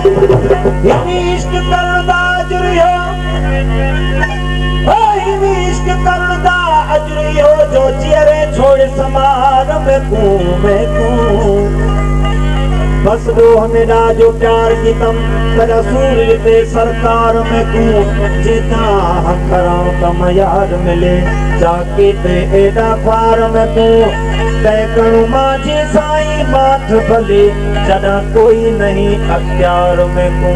इश्क करदा अजरियो, इश्क करदा अजरियो जो चेहरे छोड़ समार में को बस रोह मेरा जो प्यार की तम रसूल ते सरकार में को जिदा करां तम यार मिले जाके ते एडा ख्वार में को तैकणु माझे साईं माथ भले जदा कोई नहीं अख्तियार में को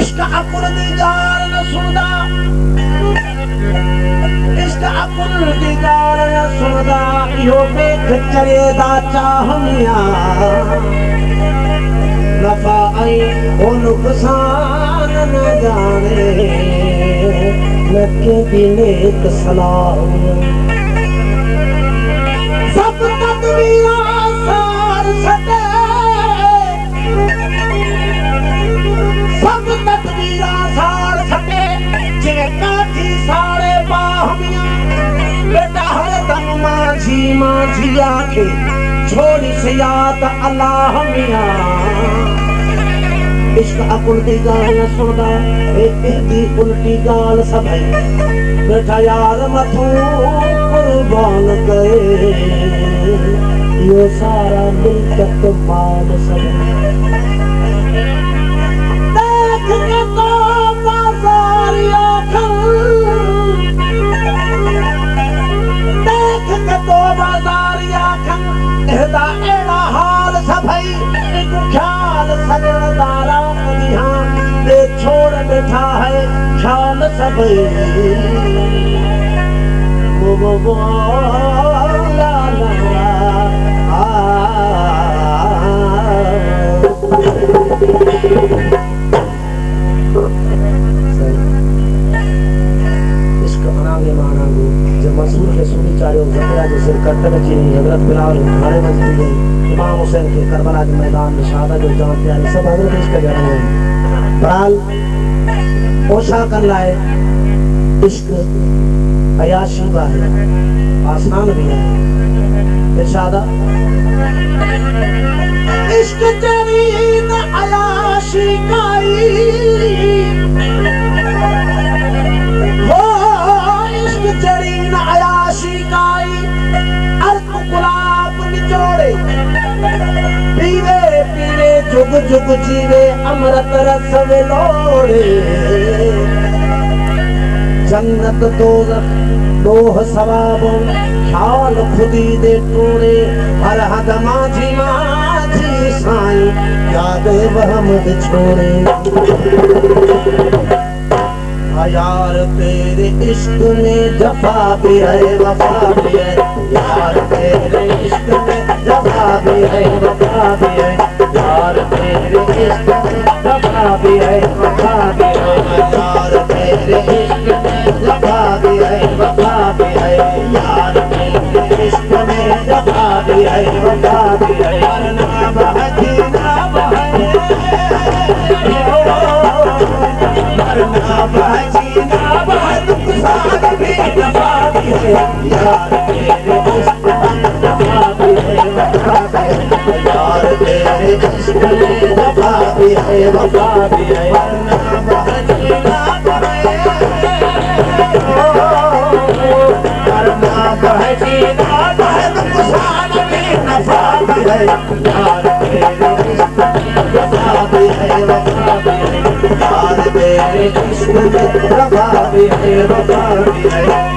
इश्क अकुल दीदार न सुनदा, इश्क अकुल दीदार न सुनदा यो देख करे दा चाहनिया नफा आई ओ नुकसान न जाने लगे दिले एक सलाम सब तदबीरा सार सके सब तदबीरा सार सके जे काठी सारे बाहमिया बेटा हर दम माझी माझी आखे छोड़ी से याद अल्लाह मिया इश्क अकुल दी गाल सुनदा दी उल्टी गाल सभई बेटा यार मथू कुर्बान गए यो सारा मिल्कत माल सब देख के तो बाजारिया देख के तो बाजारिया एदा एड़ा हाल सभई एक ख्याल सजनदारा यहाँ दे छोड़ बैठा है ख्याल सभई वो ला ला इश्क अनागे मानागो जब मसूर के सुनी चारों जकरा जो सिर कटन चीनी हजरत बिलाल घाड़े मजबूत गई इमाम हुसैन के करबला के मैदान में शहादत जो जान प्यारी सब हजरत इश्क कर रहे हैं बहरहाल ओशा कर लाए इश्क अयाशी बा है आसान भी है इरशादा इश्क जरीन अयाशी काई हो इश्क जरीन अयाशी काई अर्क गुलाब निचोड़े पीवे पीवे जुग जुग जीवे अमृत रस लोड़े जन्नत दोज़ख दोह सवाबों ख्याल खुदी दे टोड़े हर हद माझी माझी साईं याद वहम छोड़े यार तेरे इश्क में जफा भी है वफा भी है यार तेरे इश्क में जफा भी है वफा भी है यार तेरे इश्क में जफा भी है वफा भी है यार तेरे इश्क में जफा भी है वफा भी है यार तेरे इश्क में जफा भी है वफा भी है ना बहती ना बहे मरना बहती ना बहे नुकसान भी जफा भी है यार तेरे इश्क में जफा भी है वफा भी है यार तेरे इश्क में जफा भी है वफा भी है मरना बहती ना बहे मरना बहती ना बहे नुकसान भी नफा भी है यार तेरे इश्क में जफा भी है वफा भी है यार तेरे इश्क में जफा भी है वफा भी है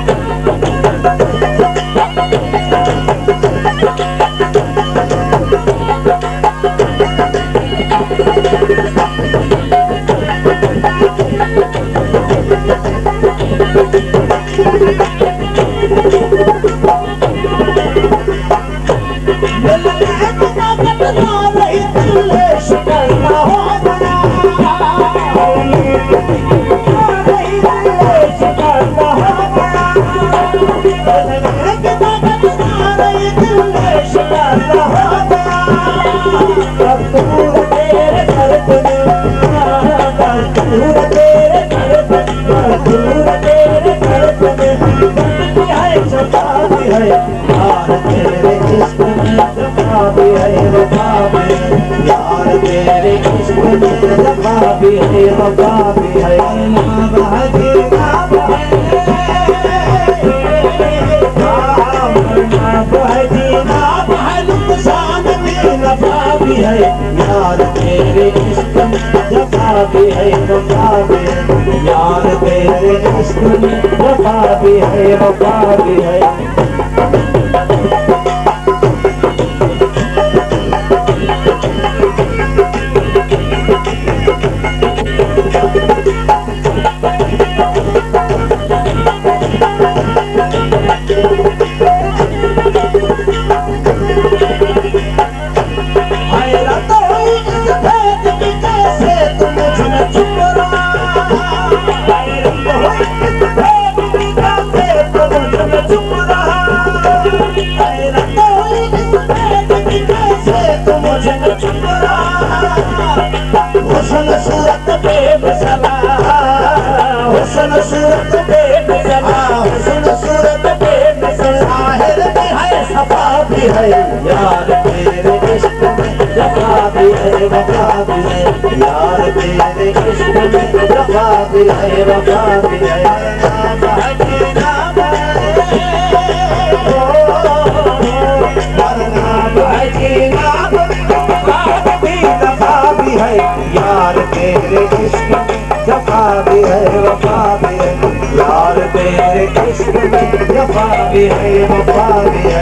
वफा भी है नाम है नाम है नाम है नुकसान भी नफा भी है यार तेरे इश्क में जफा भी है वफा भी है यार तेरे इश्क में वफा भी है वफा भी है हुस्न सूरत बेमिसला हुस्न सूरत बेमिसला हुस्न सूरत बेमिसला ज़ाहिर भी है सफा भी है यार तेरे इश्क में जफा भी है वफा भी है यार तेरे इश्क में जफा भी है वफा भी है नाम है नाम है नाम है यार तेरे इश्क में जफा भी है वफा भी है यार तेरे इश्क में जफा भी है वफा भी है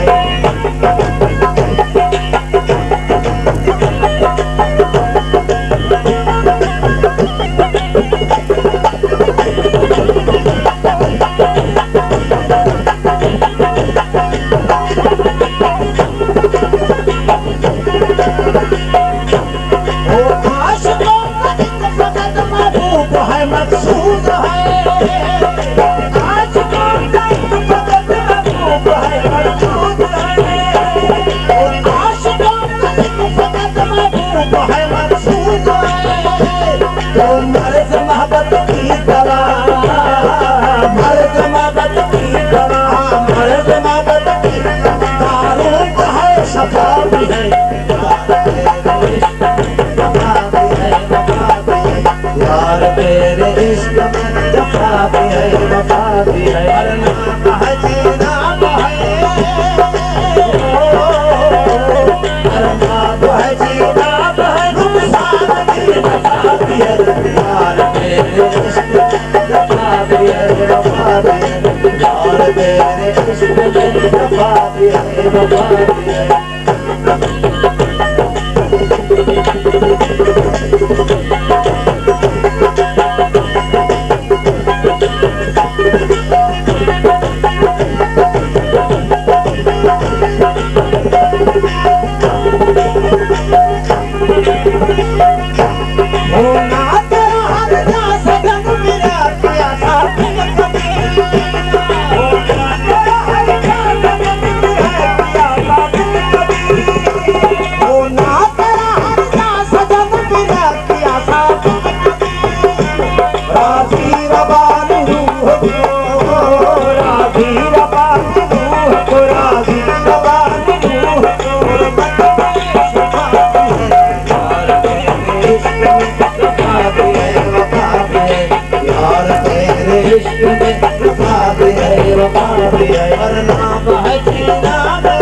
यार तेरे इश्क में जफा भी है वफा भी है नाम है नाम है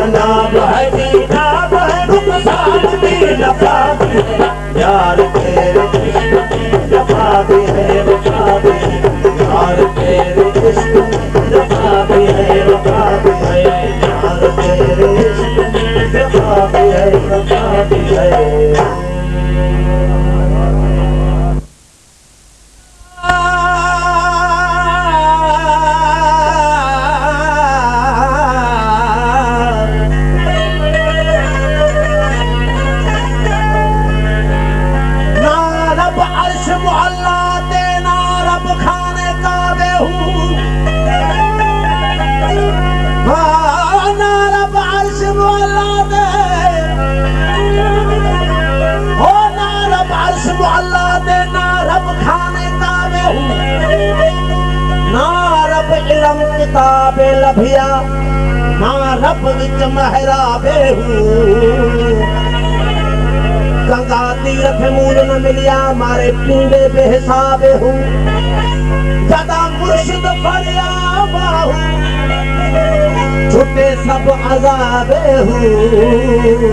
नाम है नाम है नुकसान भी नफा भी है यार तेरे इश्क में जफा भी है वफा भी है यार तेरे इश्क में जफा भी है वफा भी है यार तेरे इश्क में जफा भी है वफा भी है यार तेरे इश्क में जफा भी है वफा भी है यार तेरे इश्क में जफा भी है वफा भी है किताबे लभिया ना रब विच महराबे हूँ गंगा तीरथ मूल न मिलिया मारे पींदे बेहिसाबे हूँ जदा मुर्शिद फड़िया बाहू छुटे सब अजाबे हूँ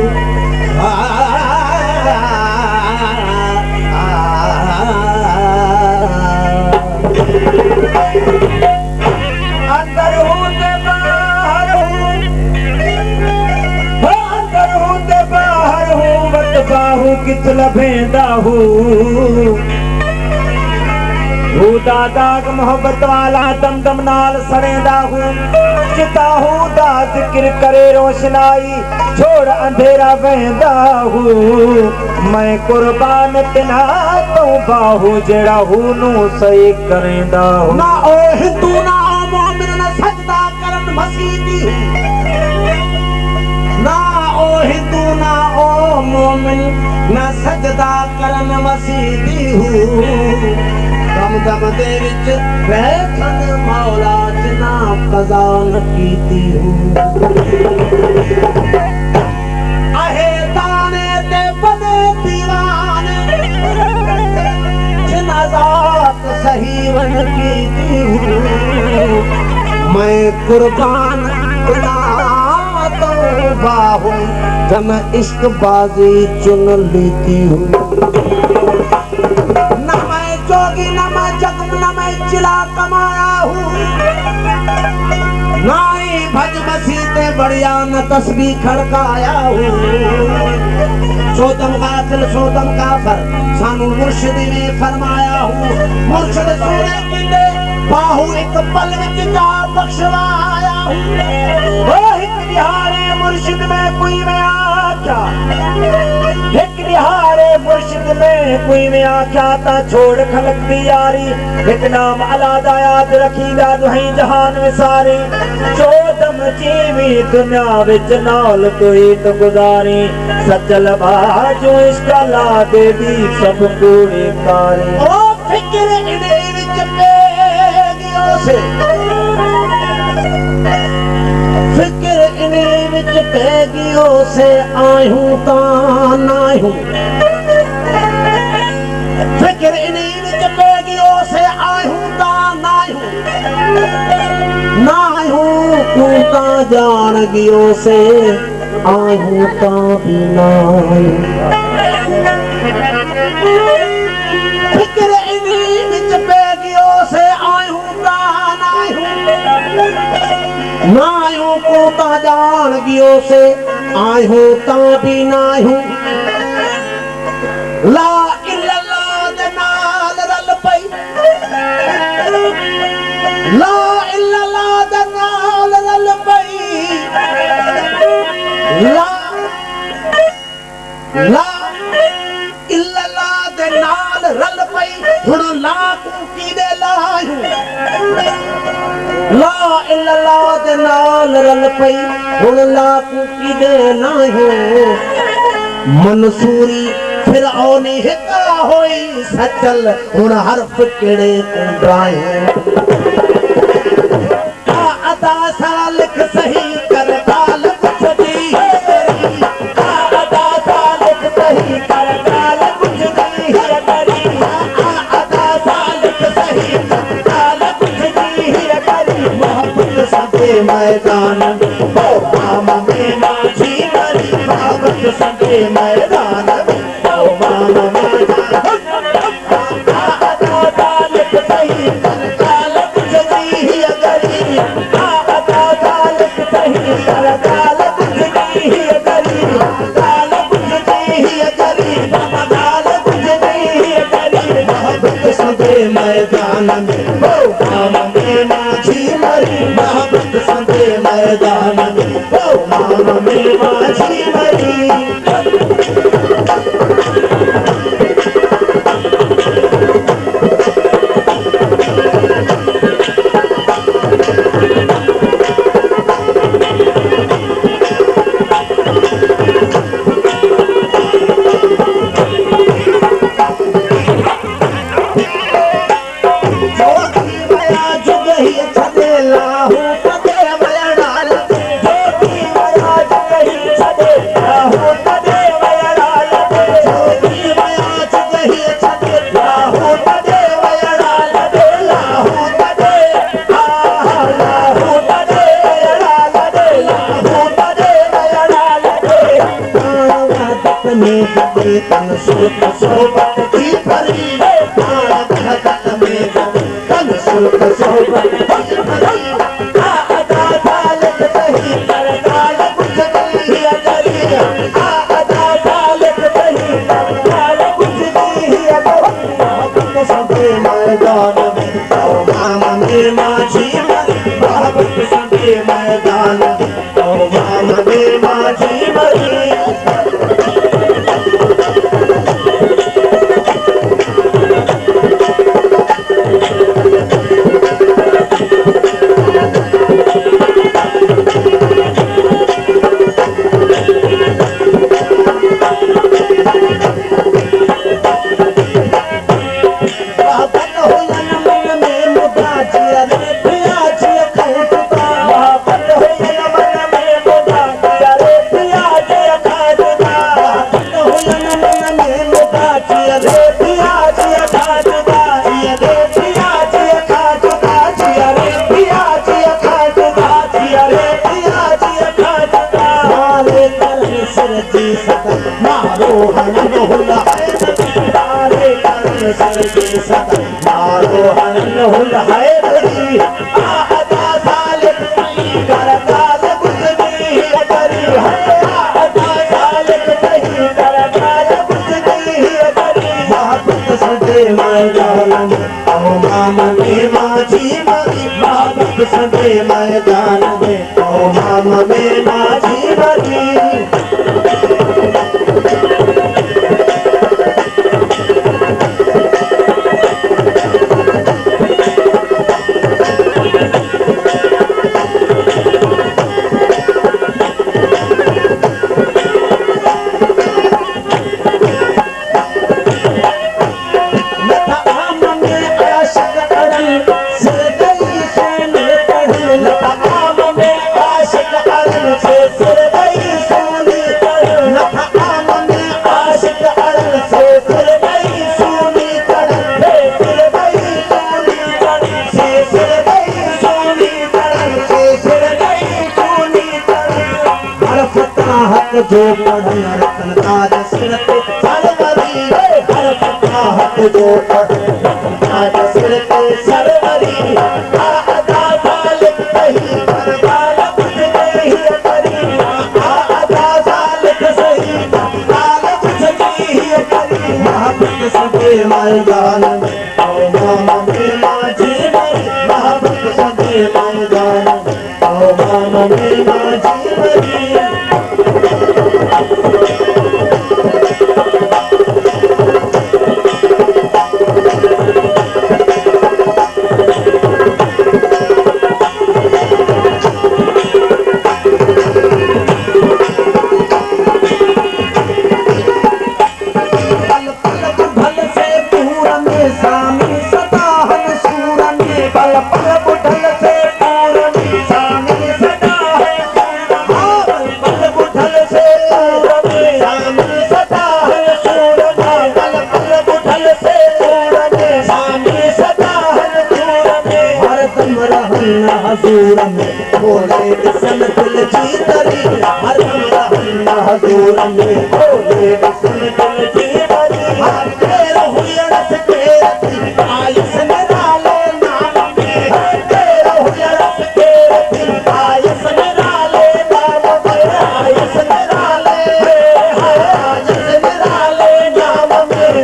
अंदर हूँ ते बाहर हूँ अंदर हूँ ते बाहर हूँ वट बाहू किथ लभेंदा हूँ दाग मोहब्बत वाला दम दम नाल सड़ेंदा हूँ चिता हूँ दा जिक्र करे रोशनाई छोड़ अंधेरा बहंदा हूँ मैं कुर्बान तिना तो बाहू जेड़ा हूँ नू सही करेंदा हूँ ना ओ हिंदू ना ओ मोमिन ना सजदा करन मसीदी ना ओ हिंदू ना ओ मोमिन ना सजदा करन मसीदी हूँ दम दम दे विच बैठन मौला जना कज़ा न कीती हूँ आहे ताने ते बने दीवाने जिना ज़ात सही वन कीती हूँ मैं कुर्बान बिना तो बाहू जन इश्क बाजी चुन लेती हूँ जोगी न मैं जग न मैं चिला कमाया हूँ नाई भज बसीते बढ़िया न तस्बीह खड़काया हूँ सोतम कातिल सोतम काफर सानू मुर्शिदी ने फरमाया हूँ मुर्शिद सोने किले बाहू एक पल विच जा बख्शवाया हूँ वो एक निहारे मुर्शिद में कोई में आख्या एक निहारे मुर्शिद में कोई में आख्या ता छोड़ खलक दी यारी एक नाम अलादा याद रखीदा दुहई जहान में सारे चोदम जीवी दुनिया विच नाल कोई तो गुजारी सचल बाजो इश्का ला दे दी सब कूड़े कारी ओ फिक्र इने विच पे गियो से फिक्र इने विच पे गियो से आयूं ता नायूं फिक्र इने विच पे गियो से आयूं ता नायूं नायूं तू ता जान गियो से आयूं ता भी नायूं फिक्र इने विच पे गियो से आयूं ता नायूं नायूं को ता जान गियो से आयूं ता भी नायूं ला इल्लल्लाह दे नाल रल पई ला इल्लल्लाह दे नाल रल पई ला ला इल्लल्लाह दे नाल रल पई हुण ला की दे लायूं ला इल्लल्लाह दे नाल रल पई हुण ला की दे लायूं मंसूरी फिर औनी हिका होई सचल हुण हर्फ केड़े कुंडायूं अदा सा लिख सही कर गाल पुछदी अदा सा लिख सही कर गाल पुछदी है करी अदा सा लिख सही कर गाल पुछदी है करी मोहब्बत सदे मैदान ओ मामा में माझी मरी मोहब्बत सदे मैदान ओ मामा में मैदान में ओ मामा में माझी मरी मोहब्बत संगे मैदान में ओ मामा में माझी मरी मोहब्बत सबे मैदान में ओ मामले माझी मरी मोहब्बत सबे मैदान में ओ मामले माझी मरी मारो हनन हुला है तारे कर सरगे सदा मारो हनन हुला है बड़ी आदा सालिक नहीं करता गुजरी करी है आदा सालिक नहीं करता गुजरी करी मोहब्बत सदे मैदान में ओ मामले माझी मरी मोहब्बत सदे मैदान में ओ मामले माझी मरी जो पढ़न रतन ताज सिर पे सरवरी हर फताहत जो पढ़न रतन ताज सिर पे सरवरी आदा सालिक सही करबाल बुझ गई करी आदा सालिक सही करबाल बुझ गई करी मोहब्बत सदे मैदान में ओ मामले माझी मरी मोहब्बत सदे मैदान में ओ मामले माझी मरी हजूर में बोले सन दिल की तरी हर हमरा हजूर में बोले सन दिल की तरी हर तेरा हुआ रस तेरी आयस निराले नाम में तेरा हुआ रस तेरी आयस निराले नाम में आयस निराले नाम में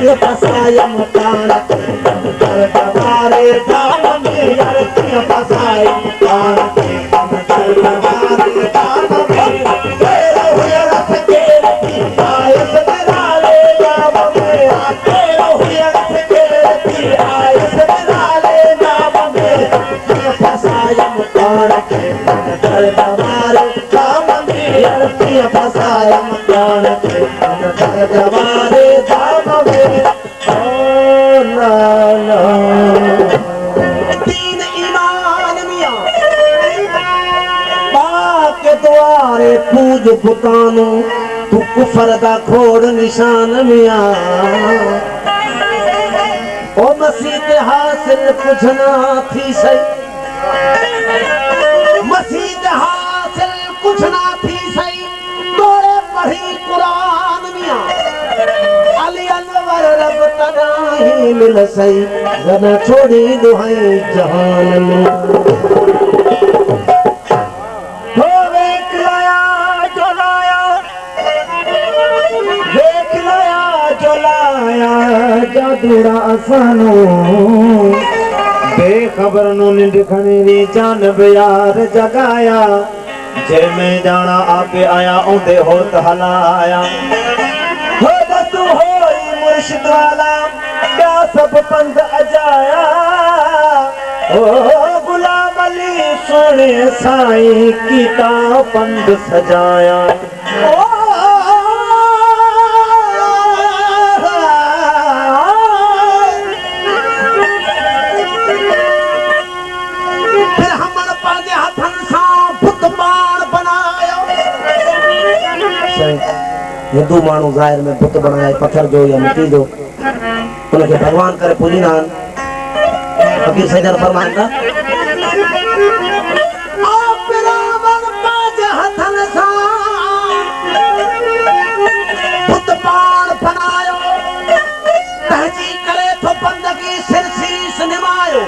ये फसाया मकान कर तुम्हारे दाम में यार ये फसाया मकान कर तुम्हारे दाम में तेरा हुआ रस तेरी आयस निराले नाम में तेरा हुआ रस तेरी आयस निराले नाम में ये फसाया मकान कर तुम्हारे दाम में यार ये फसाया मकान कर तुम्हारे दाम में दीन ईमान मियां बाके द्वारे पूज पुतानो तू कुफर दा खोड़ निशान मियां ओ मसीद हासिल कुछ ना थी सही मसीद हासिल कुछ ना थी सही तोरे पढ़ी कुरान मियां अली अनवर रब तनाही मिल सही जना छोड़ी दुहाई जहान में हो वेख लाया जो लाया दूड़ा असानो बेखबर नो निंड खणेरी जान यार जगाया जे मैं जाना आपे आया औंदे होत हलाया हो तू होई मुर्शिद वाला क्या सब पंथ अजाया ओ गुलाम अली सोने साईं कीता पंथ सजाया हिंदू मानू जाहिर में बुत बनाए पत्थर जो या मिट्टी जो उनके भगवान करे पूजी नान फकीर सैयद फरमान था आप रावण पांच हथन सा बुत बाण बनायो तहजी करे तो बंदगी सिर शीश निमायो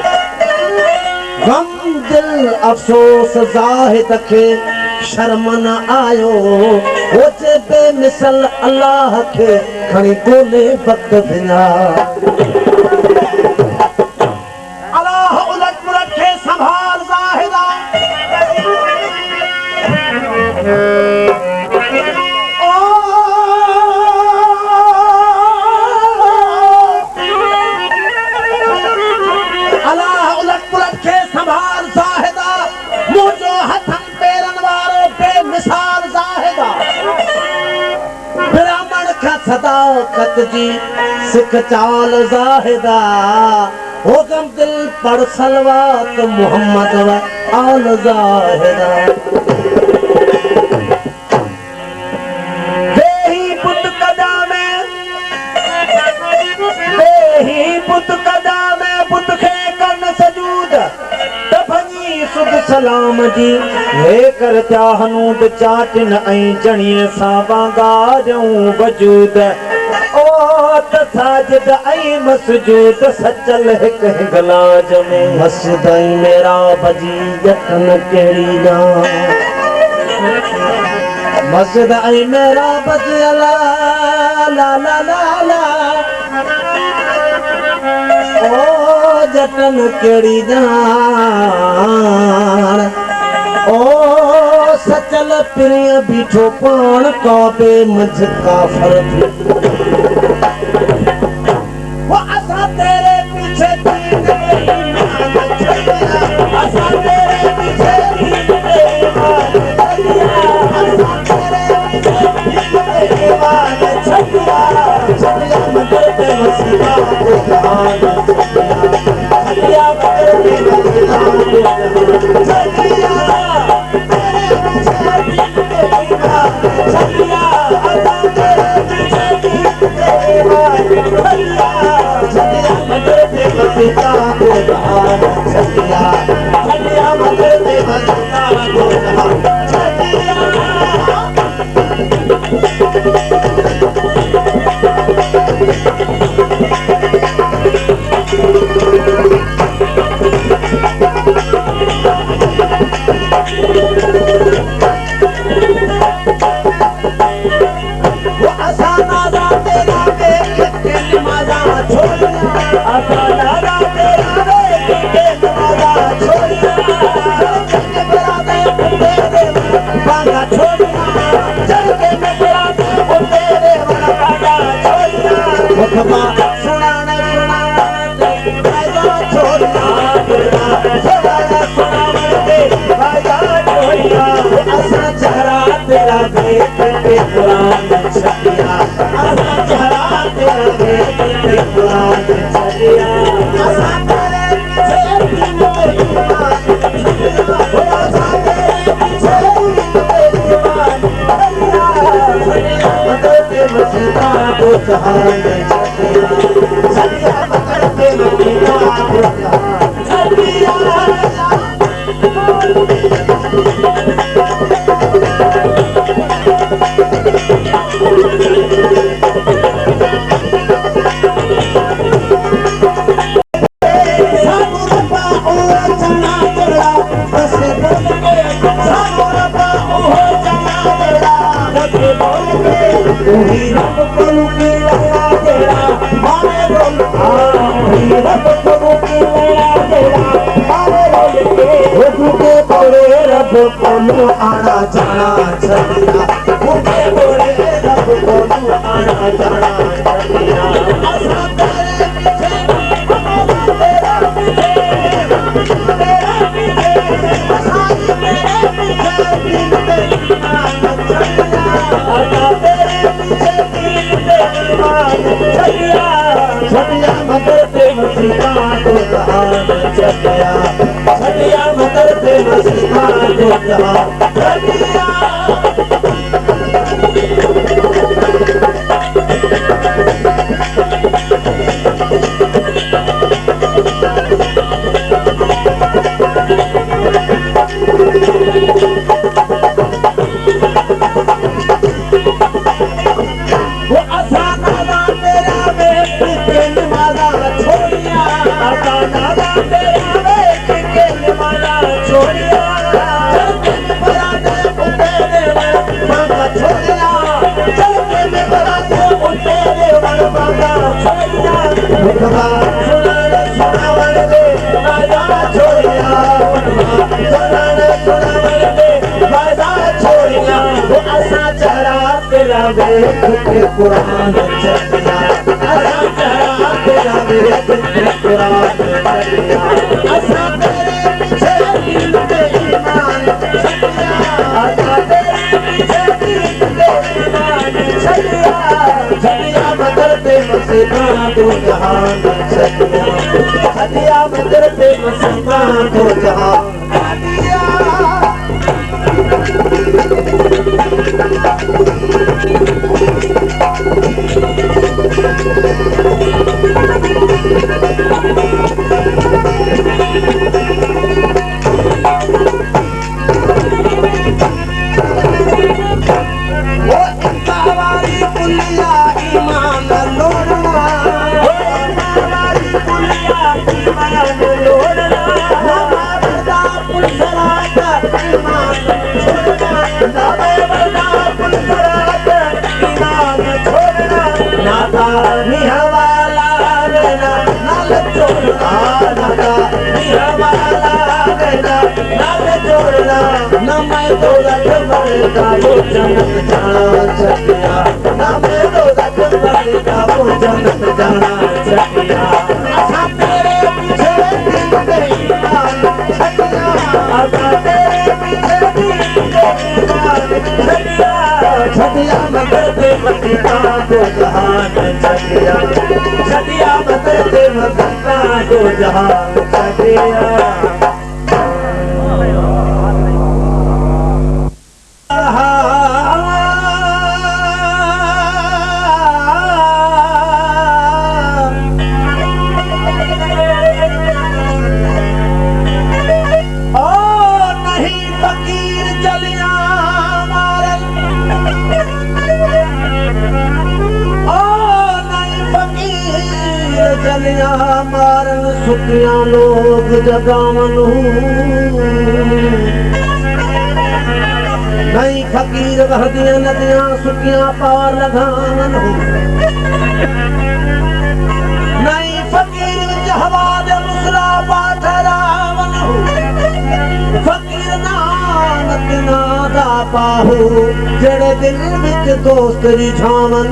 गम दिल अफसोस जाहिद के शर्म न आयो ओचे बेमिसल अल्लाह के खणी कोले वक्त बिना अल्लाह उलट पुलट के संभाल जाहिदा अल्लाह उलट पुलट के संभाल जाहिदा मुझो हथन पेरन वारो बेमिसाल जाहिदा ब्राह्मण का सदाकत जी सिख चाल जाहिदा हुक्म दिल पढ़ सलवात मोहम्मद व आल जाहिदा देही पुत कदामे पुत खे करन सजूद तफनी सुद सलाम जी हे कर त्या हनूद चाटिन ऐं जणीअ सां वांगारऊं वजूद ओ त साजिद ऐं मसजूद सचल हिक गलाज में मस्जिद ऐं मेरा बजी जतन कहिड़ी ॼाण मस्जिद ऐं मेरा बजी ला ला ला ला ला ओ जतन केड़ी जान ओ सचल प्रिय बीठो पान काबे मुझ काफर वो असा तेरे पीछे दीन असा तेरे पीछे दीन छटिया मदर पे वसीला को जहान छटिया मदर पे वसीला को जहान छटिया तेरे पीछे छटिया अल्लाह तेरे पीछे छटिया मदर पे वसीला को जहान छटिया मदर पे वसीला को जहान छटिया भूखे बोले रब को आना जाना छतिया, भूखे बोले रब को आना जाना छतिया। असा तेरे पीछे तेरा पीछे तेरा पीछे असा तेरे पीछे दिन बेईमान छतिया, असा तेरे पीछे दिन बेईमान छतिया। छतिया मगर पे मसीहा को जहान छतिया, छतिया मगर पे मसीहा को जहान छतिया। कुरान छतिया, असा चढ़ा तेरा वेद कुरान छतिया, असा तेरे पीछे दिल बेईमान छतिया, असा तेरे पीछे दिल बेईमान छतिया। छतिया मगर पे मसीहा को जहान छतिया, छतिया मगर पे मसीहा को जहान छतिया। वो जन्नत जाना छतिया, ना मैं तो दखल का वो जन्नत जाना छतिया। असा तेरे पीछे दिल बेईमान छतिया, असा तेरे पीछे दिल बेईमान छतिया। छतिया मगर पे मसीहा को जहान छतिया, छतिया मगर पे मसीहा को जहान छतिया। मारन सुकिया लोग जगावन, नहीं फकीर बहदियां नदियां सुकिया पार लगावन, नहीं फकीर जहवा दे मुसला पाठरावन, फकीर नानक नादा पाहू जेड़े दिल विच दोस्त रिझावन।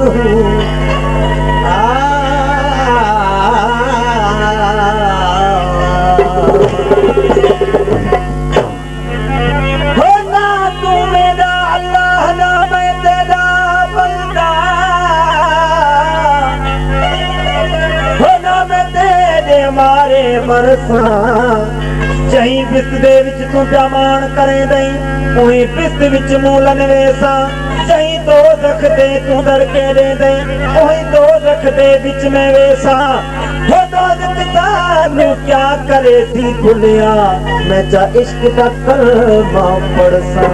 मरसा चही पिस्त दे विच तू प्यामान करे दई, उही पिस्त विच मूलन वेसा चही तो रख दे तू दड़के दे दई, उही तो रख दे विच में वेसा। हो तो किताब क्या करे थी भुलिया, मैं चा इश्क का कलमा पढ़सा।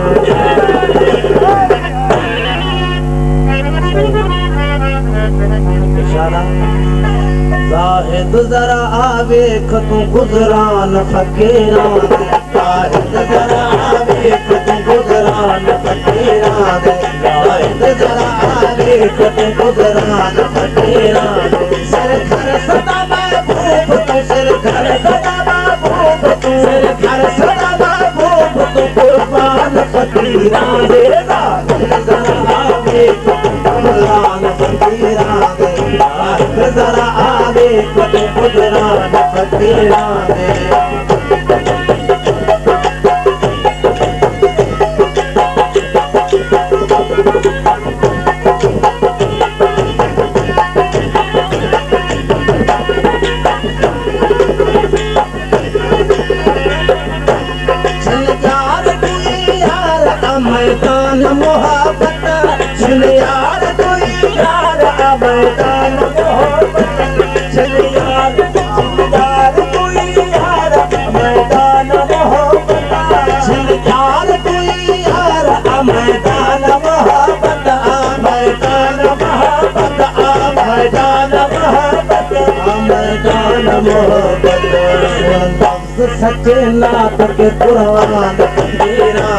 जाहिद जरा आवेख तू गुजरान फकीरा दे, जाहिद जरा आवेख तू गुजरान फकीरा दे, जाहिद जरा आवेख तू गुजरान फकीरा दे। सर खर सदा मैं गुजरान फकीरा दे मैदान मोहब्बत चल यार कोई यार मैदान मोहब्बत चल यार कोई यार मैदान मोहब्बत चल यार कोई यार मैदान मोहब्बत मैदान मोहब्बत मैदान मोहब्बत मैदान मोहब्बत लफ्ज़ सच्चे नात के कुरान फकीरा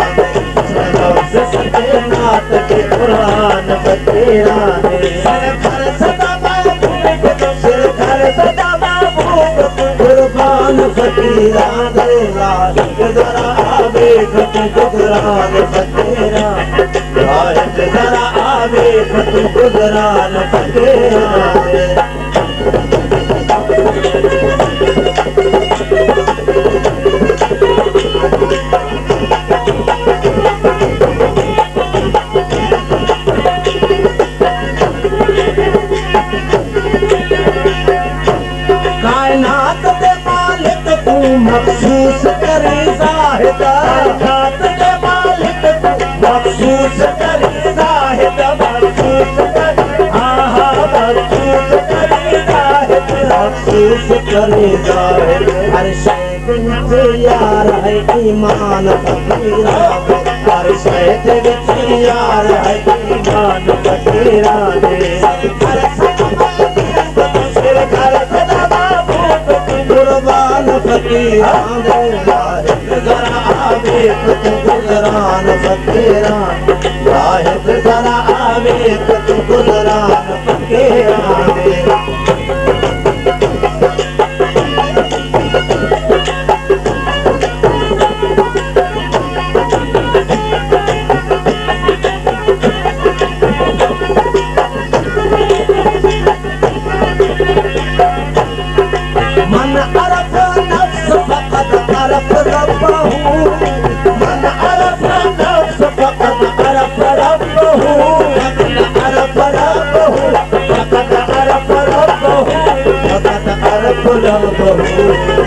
सच्चे नात के कुरान फकीरा दे सिर घर सदा महबूब सिर घर सदा महबूब कुर्बान फकीरा दे लाल जरा आवे कुर्बान फकीरा लाल जरा आवे कुर्बान फकीरा दे मखसूस करे ज़ाहिदा कायनात के मालिक मखसूस करे ज़ाहिदा मखसूस करे आहा मखसूस करे ज़ाहिद मखसूस करे ज़ाहिद हर शय विच यार है ईमान फकीरा हर शय विच यार है ईमान फकीरा दे हर फकीरा दे लाहिद जरा आवे गुजरान फकीरा लाहिद जरा आवे गुजरान फकीरा दे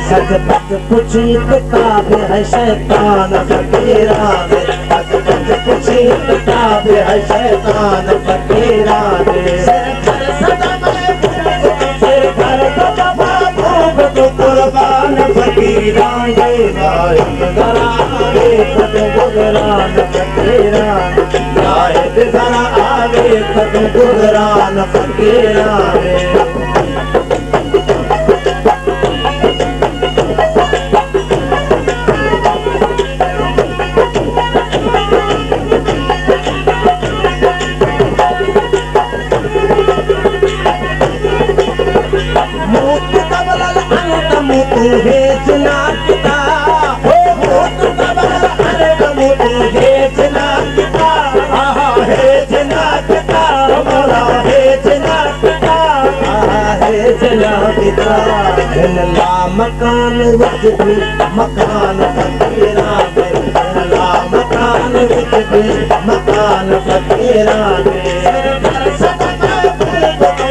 सच पच पूछी किताब है शैतान फकीरा दे सच पच पूछी किताब है शैतान फकीरा दे सिर घर सदा महबूब तो कुर्बान फकीरा दे लाहिद जरा आवे गुजरान फकीरा लाहिद जरा आवे गुजरान फकीरा दे मकान विच भी मकान फकीरा दे मकान विच भी मकान फकीरा दे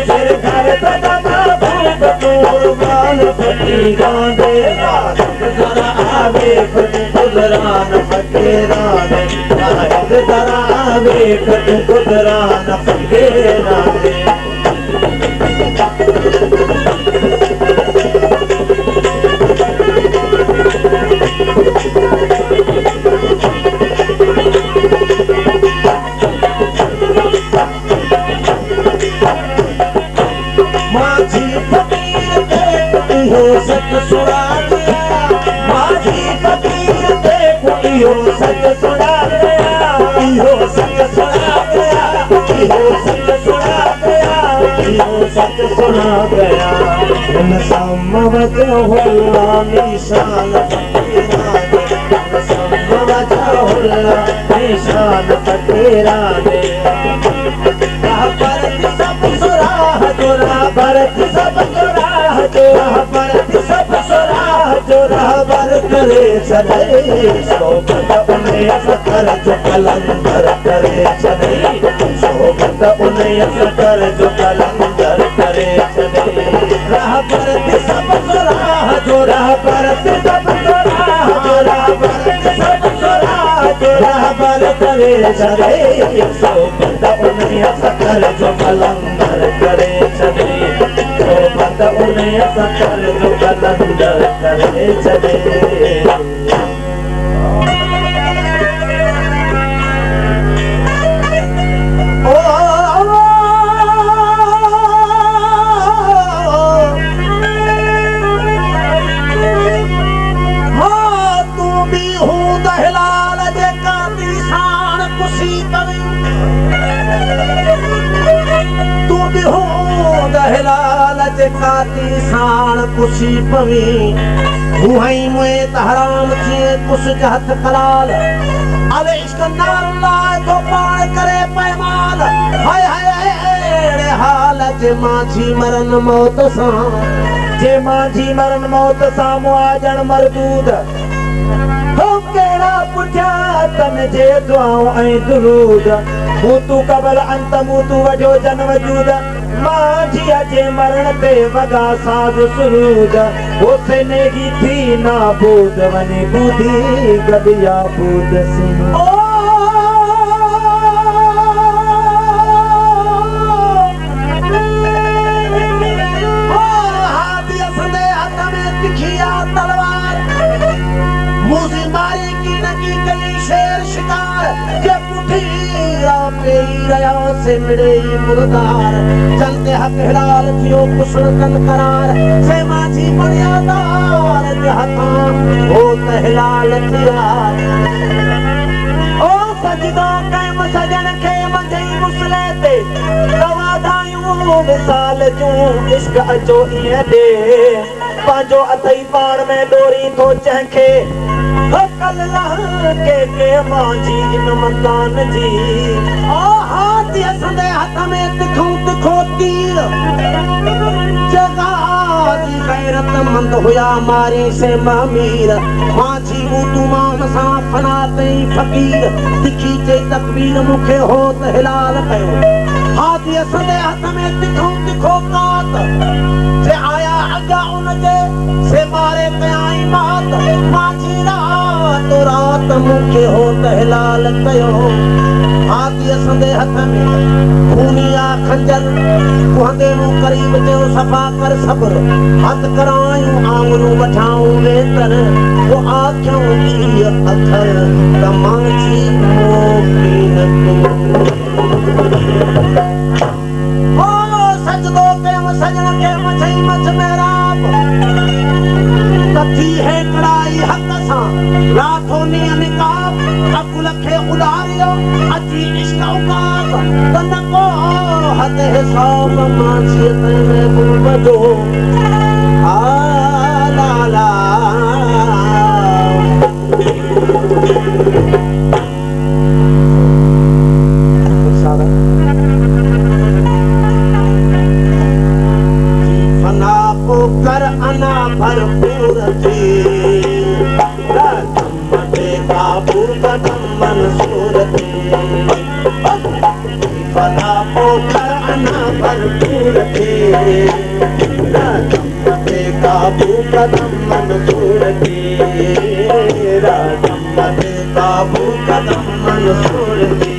सिर घर सदा महबूब कुर्बान फकीरा दे जरा आवे गुजरान फकीरा दे लाहिद जरा आवे गुजरान फकीरा दे सच सुना गया माझी फकीर ते कुड़ियो सच सुना गया इहो सच सुना गया इहो सच सुना गया इहो सच सुना गया इंसान वजह हुल्ला निशान फकीरा दे इंसान वजह हुल्ला निशान फकीरा दे पर सब सुराह जोरा पर सब सुराह जोरा जो रहबर करे छॾे सोबत उन असकर जो कलंदर करे छॾे सोबत उन असकर जो कलंदर करे छॾे रहबर ते सब सुराह जो रहबर ते सब सुराह जो रहबर ते सब सुराह जो रहबर करे छॾे सोबत उन असकर जो कलंदर करे छॾे सोबत उन असकर जो कलंदर करे छॾे साण कुशी पवी हुई मुए तहराम थिए कुछ जहत कलाल अरे इश्क नाल तो पाण करे पैमाल हाय हाय एड़े हाल जे माझी मरन मौत सा जे माझी मरन मौत सा मुआजन मरदूद हो केड़ा पुठिया तन जे दुआऊं ऐं दुरूद मूतू कबल अंत मूतू वजो जन वजूद माझी अजे मरण ते वगा साज सुरूद ओसे नेगी थी ना बूद वनी बूदी गदिया बूद सिंह हाथी असदे हथ में तिखिया तलवार मूसी मारी की नकी कई शेर शिकार के पुठी रया से मिड़े मुर्दार चलते हक हिलाल थियो कुशल कन करार से माझी बुनियादार जहता ओ तहलाल थिया ओ सजदो कैम सजन के मंझई मुसले ते दवादायूं विसाल जूं इश्क अचो इए दे पांजो अथई पाण में डोरी तो चंखे कल के माझी इन मकान जी हाथी असंदे हथ में तिखो तिखो तीर जगादी गैरत मंद हुया मारी से मामीर माझी ऊतू मान सा फना तई फकीर तिखी चे तकबीर मुखे होत हिलाल कयो हाथी असंदे हथ में तिखो तिखो कात जे आया अगा उन जे से मारे कयाई मात माझी तो रात मुखे होत हिलाल कयो हाथी असंदे हथ में खूनिया खंजर कुहंदे मु करीब जो सफा कर सब्र हथ करायूं आंगनू वठाऊं वेतर वो आंखों की अखर तमाची मोकिन ओ सजदो के सजन के मछई मछ मेराब कथी है कड़ाई हक सा राथो ने निकाब अकुल के उडारियो अजी इश्क उकाब तनको हद हिसाब मांसियत में बुलबदो आ ला ला फना को कर अना भरपूर थी काबू कदम मंसूर थे फना को कर अना भरपूर थे काबू कदम मंसूर थे काबू कदम मंसूर थे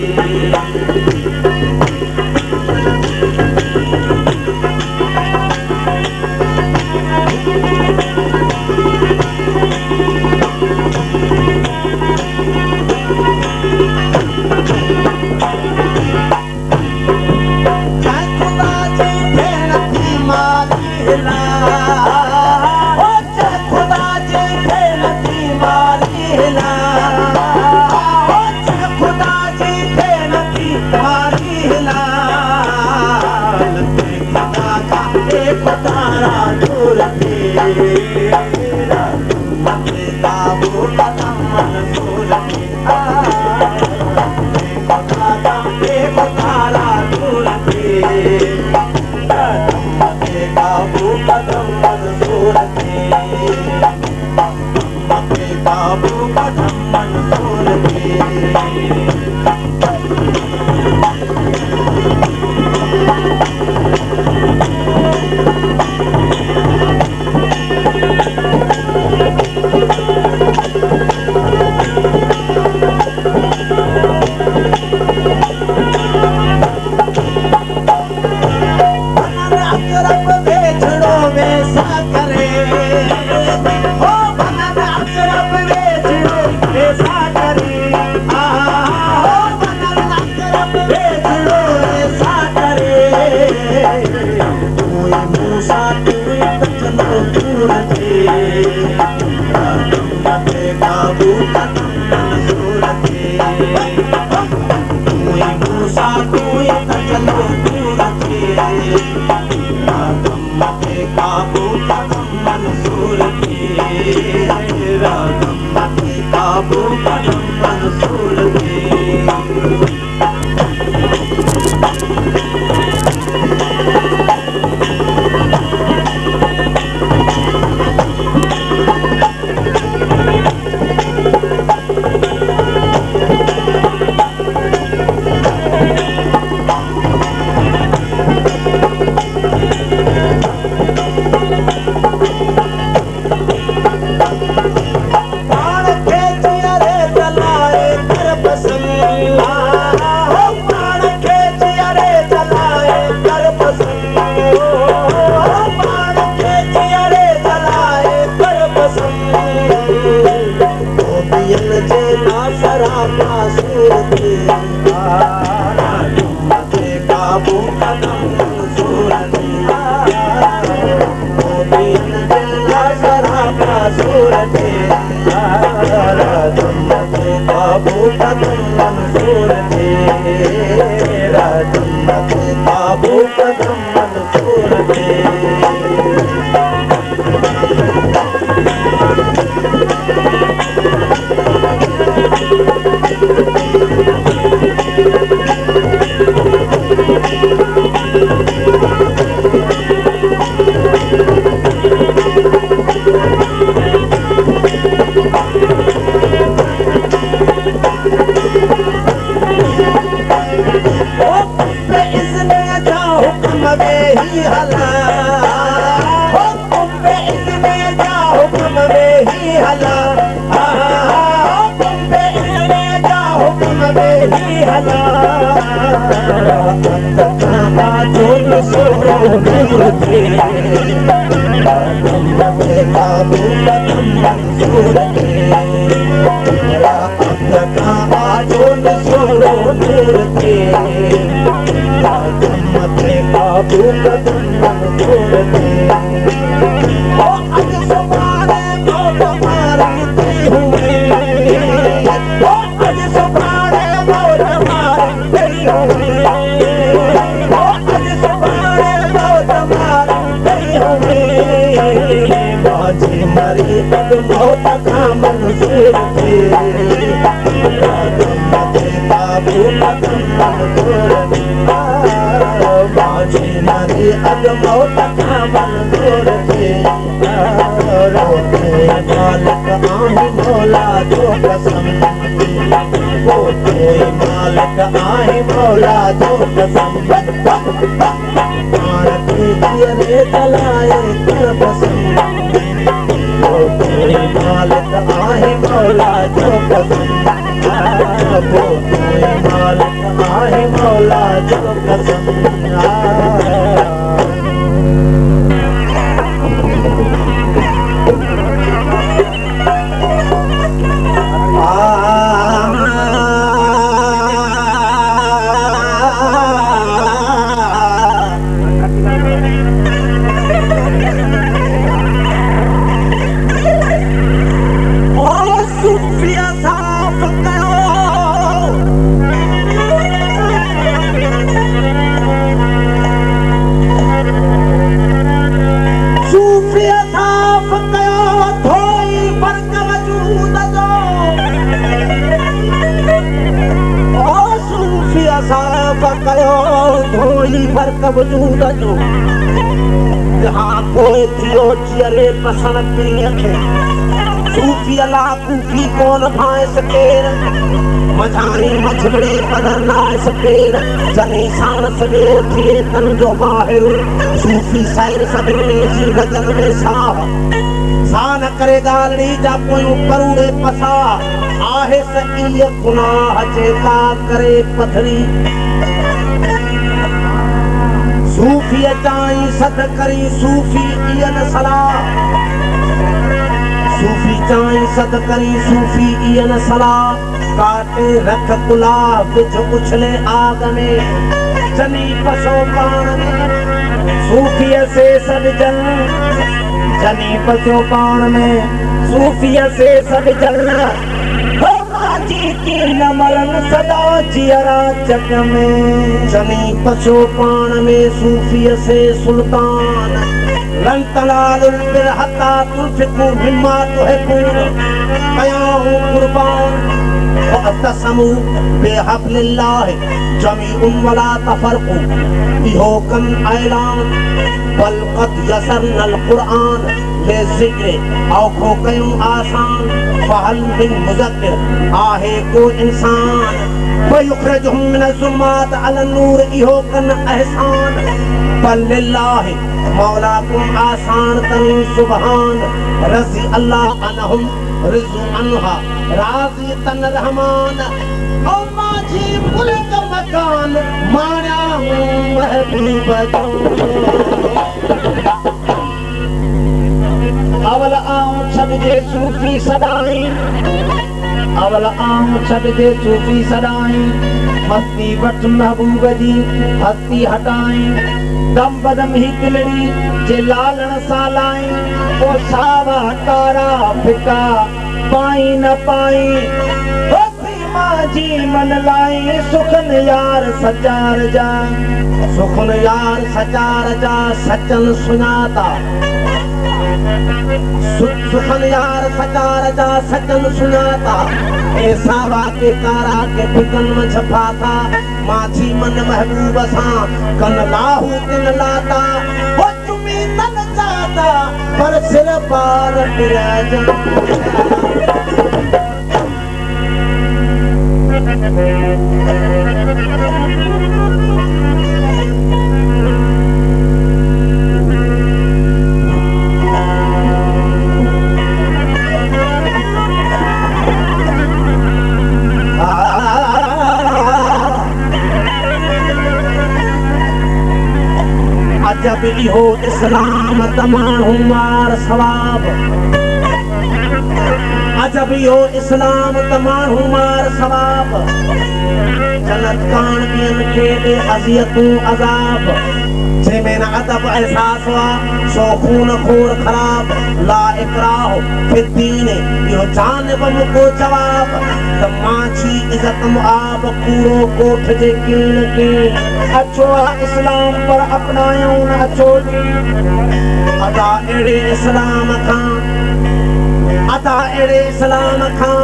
मंसूर थी रागम थी काबू कदम मंसूर थी सूफी चाई सद करी सूफी इयन सलाह सूफी चाई सद करी सूफी इयन सलाह काटे रख गुलाब बिछ उछले आग में चनी पसो पान में सूफी से सब जल चनी पसो पान में सूफी से सब जल न मरण सदा जियरा चक में चनी पशु पान में सूफी से सुल्तान लन तनालुल बिर्र हत्ता तुनफिकू मिम्मा तुहिब्बून कयाहू कुर्बान वअतसमू बिहब्लिल्लाहि जमीउन वला तफरकू इहो कन ऐलान बल क़द यसरनल कुरआन ले ज़िक्र औखो कयूं आसान फहल मिन मुज़क्किर आहे को इंसान वयुखरिजुहुम मिनज़ ज़ुलुमात अलन नूर इहो कन एहसान बल लिल्लाहि मौलाकुम आसान तरीन सुबहान रज़ी अल्लाह अनहुम रिज़ु अन्हा राज़ी तन रहमान ओ माझी मुल्क मकान माना महबूब अवल आऊं छद जे सूफी सदाई अवल आऊं छद जे सूफी सदाई मस्ती वठ महबूब जी हस्ती हटाई दम बदम ही दिलड़ी जे लालण सालाई ओ सावा तारा फिका पाई न पाई जी मन लाई सुखन यार सचार जा सुखन यार सचार जा सचन सुनाता सुखन यार सचार जा सचन सुनाता ऐसा वाके कारा के फिकन में छपाता माझी मन महबूब सा कन लाहू तिन लाता वो चुमी तन जाता पर सिर पार बिराज अजब इहो इस्लाम तमाहू मार सवाब अजब इहो इस्लाम तमाहू मार सवाब जन्नत कान बियन खे दे अज़ियतूं अज़ाब जंहिंमें न अदब एहसास हुआ सो खून खोर ख़राब ला इकराह फिद्दीन इहो जानब मुको जवाब त माछी इज़त मुआब कूड़ो कोठ जे कीन के अचो इस्लाम पर अपनायूं न अचो अदा अहिड़े इस्लाम खां अदा अहिड़े इस्लाम खां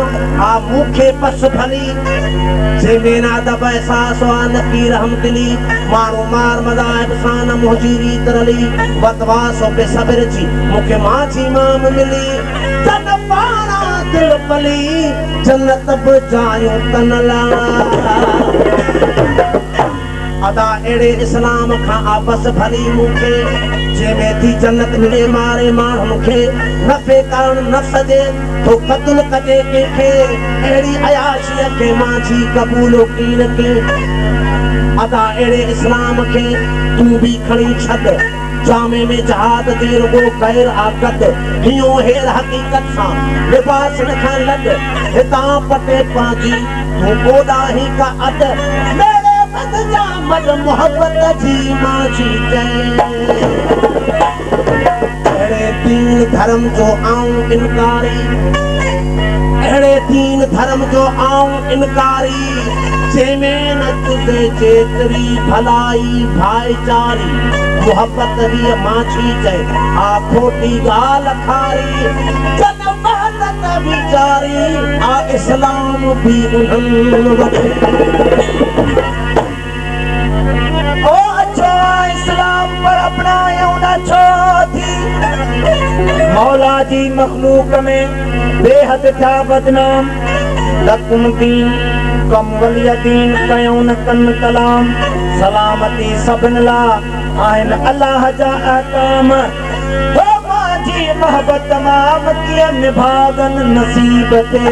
आ मूंखे पस भली जंहिंमें न अदब एहसास हुआ न की रहम दिली माण्हू मार मज़ाहिब सां न मुहजीरी तरली वतवासो बेसब्र जी मूंखे माझी इमाम मिली तन पाणा दिल पली जन्नत बि जायूं तन ला अदा अहिड़े इस्लाम खां आपस भली मूंखे जंहिंमें थी जन्नत मिले मारे माण्हुनि खे नफ़े करण नफ़्स जे तो क़त्ल कजे कंहिंखे अहिड़ी अयाशीअ खे माझी क़बूलो कीन के अदा अहिड़े इस्लाम खे तूं बि खणी छॾ जामे में जहाद ते रुगो ग़ैर आकत हियो हेर हक़ीक़त सां लिबास न खां लॾ हितां पटे पंहिंजी तूं ॿोॾाही का अद मेरे बदजामत मोहब्बत जी माझी चए अहिड़े दीन धर्म जो आऊं इनकारी अहिड़े दीन धर्म जो आऊं इनकारी जंहिंमें न तुझे जेतिरी भलाई भाईचारी मोहब्बत ही माझी चए आ खोटी ॻाल्हि खारी जन महनत वीचारी आ इस्लाम भी उन्हनि वटि ओ अच्छा इस्लाम पर अपनायूं न छो थी मौला जी मखलूक में बेहद था बदनाम लकुम दीन कम वलियदीन कयूं न कन कलाम सलामती सभिन ला आहिन अल्लाह जा अहकाम हो माझी मोहब्बत तमाम कीअं निभागन नसीब ते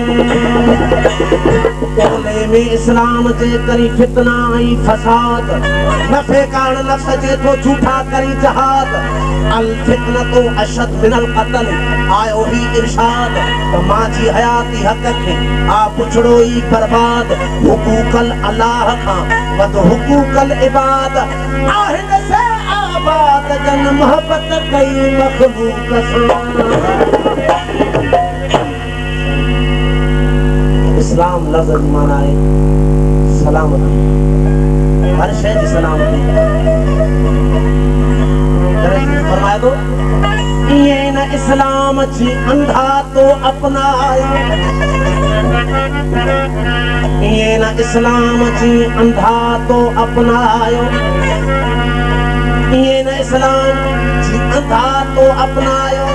कोने में इस्लाम जे करी फितना ऐं फसाद नफ़े कारण नफ़्स जे तो झूठा करी जहाद अल फितनतु अशद मिनल क़त्ल आयो ही इरशाद त माझी हयाती हक़ खे आ पुछड़ो ई बर्बाद हुकूकल अल्लाह खां वध हुकूकल इबाद आहिन से आबाद जन मोहब्बत कई मखलूक सां इस्लाम लफ्ज़ माना है सलामती हर शय जी सलामती फरमाया तो इस्लाम जी अंधा तो अपनायो ये न इस्लाम जी अंधा तो अपनायो ये न इस्लाम जी अंधा तो अपनायो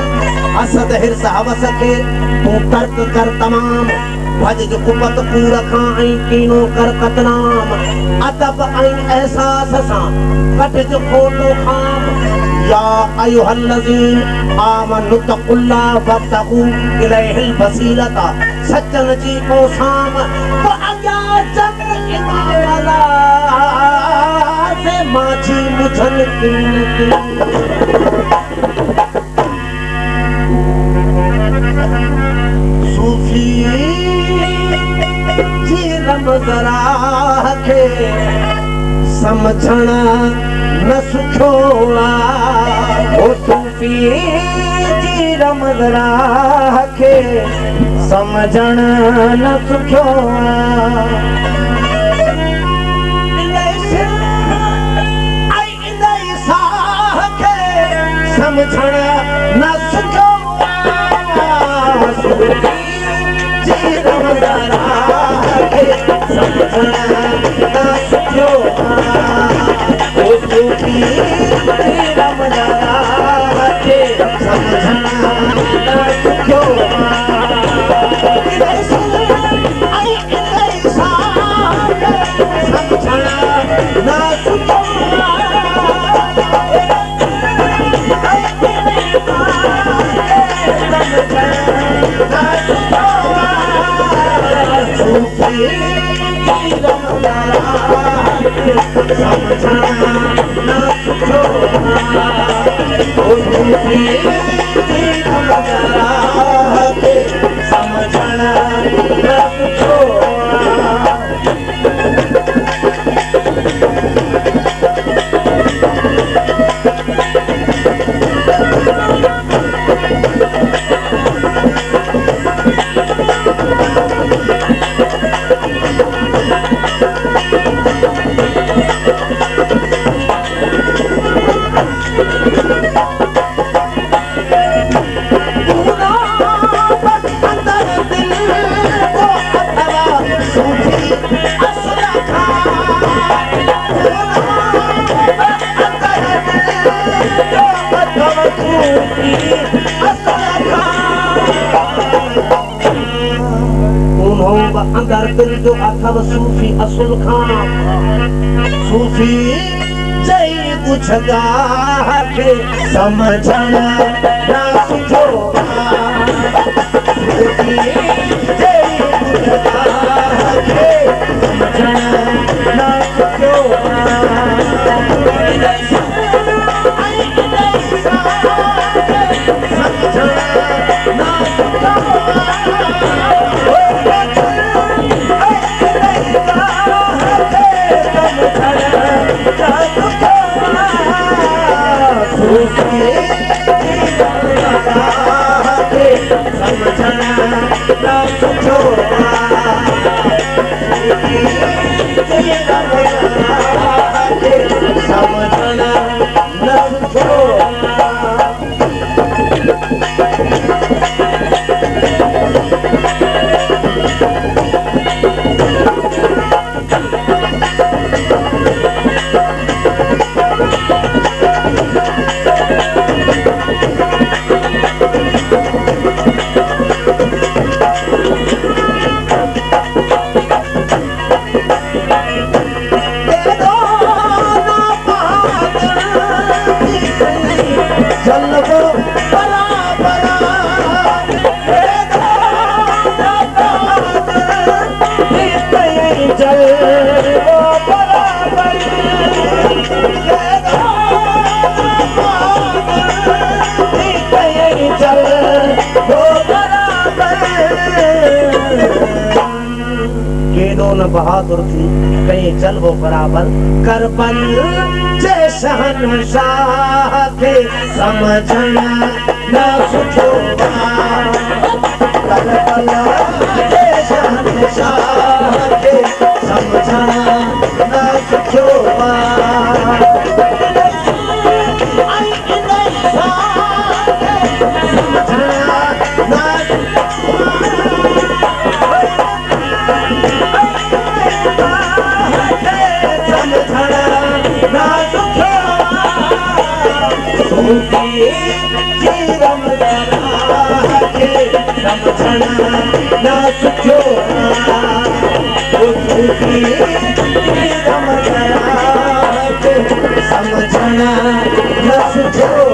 असद हिर्स हवस के तू तर्क कर तमाम भज जो कुपत पूरा खाई कीनो कर कतनाम अदब आई एहसास सा कट जो खोटो खाम या अय्युहल्लज़ीन आमनु तक़ुल्लाह वब्तगू इलैहिल वसीलता सच्चन जी को साम तो अया जन इमाला से माची मुझन की सूफी जी रमज़रा के समझना न सुठो ओ सूफी जी रमज़रा के समझण न सुठो समझण न सुठो सूफी जी रमज़रा के समझण न सुठो सूफी रमज़रा के समझना न सुठो समझना न सुठो सूफी रमज़रा समझना न सुठो ओ सूफी रमज़रा के समझना न सुठो अंदर दिल जो अथव सूफी असुल खां सूफी जई कुछ गाह के समझण न सुठो सूफी जई कुछ गाह के समझण न सुठो बहादुर थी कहीं चल वो बराबर कर बल जे शहनशाह के समझना न सुठो कर बल जे शहनशाह के समझना न सुठो आई जीवन खे समझण न सुठो समझण न सुठो